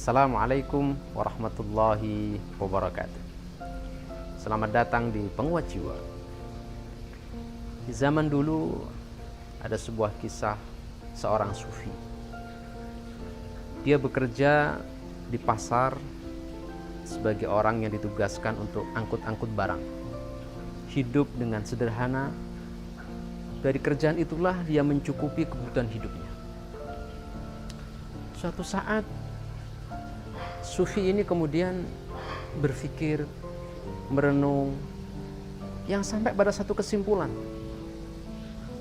Assalamualaikum warahmatullahi wabarakatuh. Selamat datang di Penguat Jiwa. Di zaman dulu ada sebuah kisah seorang sufi. Dia bekerja di pasar sebagai orang yang ditugaskan untuk angkut-angkut barang. Hidup dengan sederhana. Dari kerjaan itulah dia mencukupi kebutuhan hidupnya. Suatu saat sufi ini kemudian berpikir, merenung, yang sampai pada satu kesimpulan.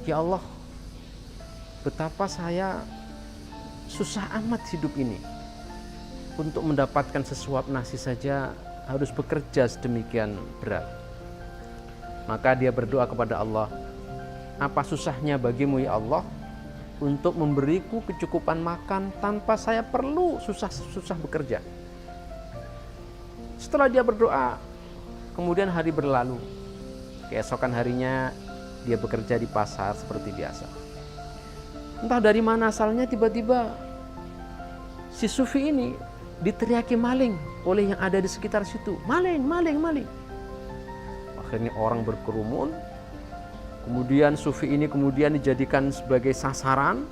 Ya Allah, betapa saya susah amat hidup ini. Untuk mendapatkan sesuap nasi saja harus bekerja sedemikian berat. Maka dia berdoa kepada Allah, apa susahnya bagimu ya Allah untuk memberiku kecukupan makan tanpa saya perlu susah-susah bekerja. Setelah dia berdoa, kemudian hari berlalu. Keesokan harinya dia bekerja di pasar seperti biasa. Entah dari mana asalnya tiba-tiba si sufi ini diteriaki maling oleh yang ada di sekitar situ. Maling, maling, maling. Akhirnya orang berkerumun. Kemudian sufi ini kemudian dijadikan sebagai sasaran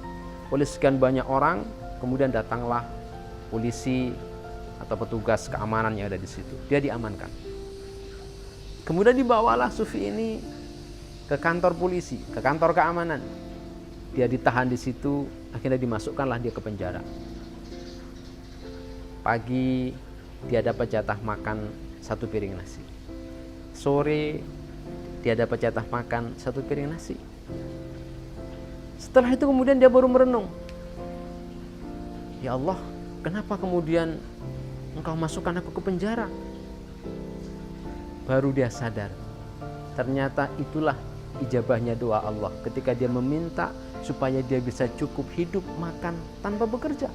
oleh sekian banyak orang. Kemudian datanglah polisi atau petugas keamanan yang ada di situ. Dia diamankan. Kemudian dibawalah sufi ini ke kantor polisi, ke kantor keamanan. Dia ditahan di situ, akhirnya dimasukkanlah dia ke penjara. Pagi dia dapat jatah makan 1 piring nasi. Sore dia dapat jatah makan 1 piring nasi. Setelah itu kemudian dia baru merenung. Ya Allah, kenapa kemudian Engkau masukkan aku ke penjara? Baru dia sadar. Ternyata itulah ijabahnya doa Allah ketika dia meminta supaya dia bisa cukup hidup makan tanpa bekerja.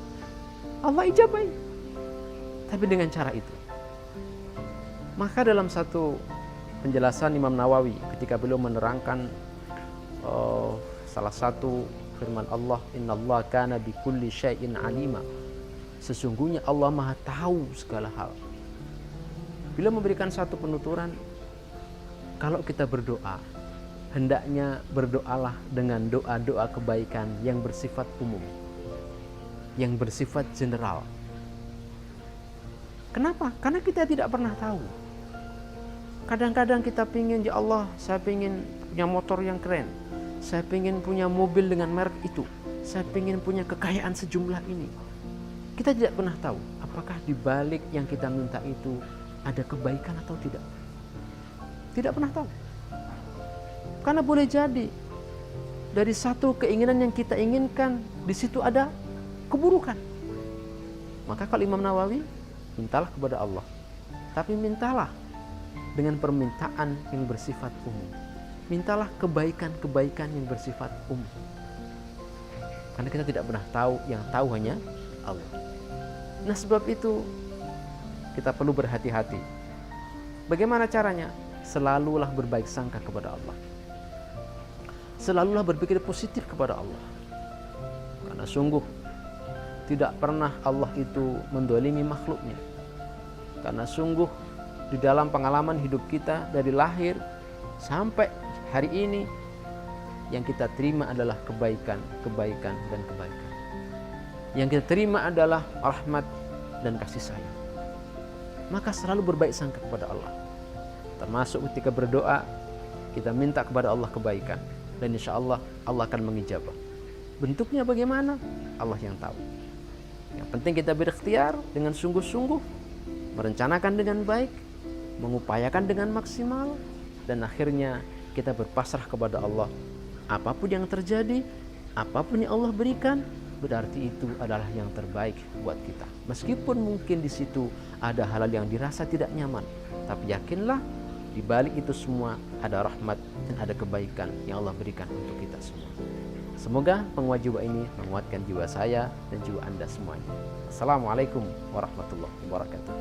Allah ijabahi. Tapi dengan cara itu. Maka dalam satu penjelasan Imam Nawawi ketika beliau menerangkan salah satu firman Allah, innallaha kana bikulli syai'in alima. Sesungguhnya Allah Maha tahu segala hal. Beliau memberikan satu penuturan, kalau kita berdoa, hendaknya berdoalah dengan doa-doa kebaikan yang bersifat umum, yang bersifat general. Kenapa? Karena kita tidak pernah tahu. Kadang-kadang kita pingin, ya Allah, saya pingin punya motor yang keren, saya pingin punya mobil dengan merek itu, saya pingin punya kekayaan sejumlah ini. Kita tidak pernah tahu apakah di balik yang kita minta itu ada kebaikan atau tidak. Tidak pernah tahu. Karena boleh jadi dari satu keinginan yang kita inginkan, di situ ada keburukan. Maka kalau Imam Nawawi, mintalah kepada Allah. Tapi mintalah dengan permintaan yang bersifat umum. Mintalah kebaikan-kebaikan yang bersifat umum. Karena kita tidak pernah tahu, yang tahu hanya Allah. Nah, sebab itu kita perlu berhati-hati. Bagaimana caranya? Selalulah berbaik sangka kepada Allah. Selalulah berpikir positif kepada Allah. Karena sungguh tidak pernah Allah itu mendolimi makhluknya. Karena sungguh di dalam pengalaman hidup kita dari lahir sampai hari ini, yang kita terima adalah kebaikan, kebaikan, dan kebaikan. Yang kita terima adalah rahmat dan kasih sayang. Maka selalu berbaik sangka kepada Allah. Termasuk ketika berdoa, kita minta kepada Allah kebaikan. Dan insya Allah, Allah akan mengijabah. Bentuknya bagaimana? Allah yang tahu. Yang penting kita berikhtiar dengan sungguh-sungguh, merencanakan dengan baik, mengupayakan dengan maksimal, dan akhirnya kita berpasrah kepada Allah. Apapun yang terjadi, apapun yang Allah berikan, berarti itu adalah yang terbaik buat kita. Meskipun mungkin di situ ada hal-hal yang dirasa tidak nyaman, tapi yakinlah di balik itu semua ada rahmat dan ada kebaikan yang Allah berikan untuk kita semua. Semoga penguat jiwa ini menguatkan jiwa saya dan jiwa Anda semuanya. Assalamualaikum warahmatullahi wabarakatuh.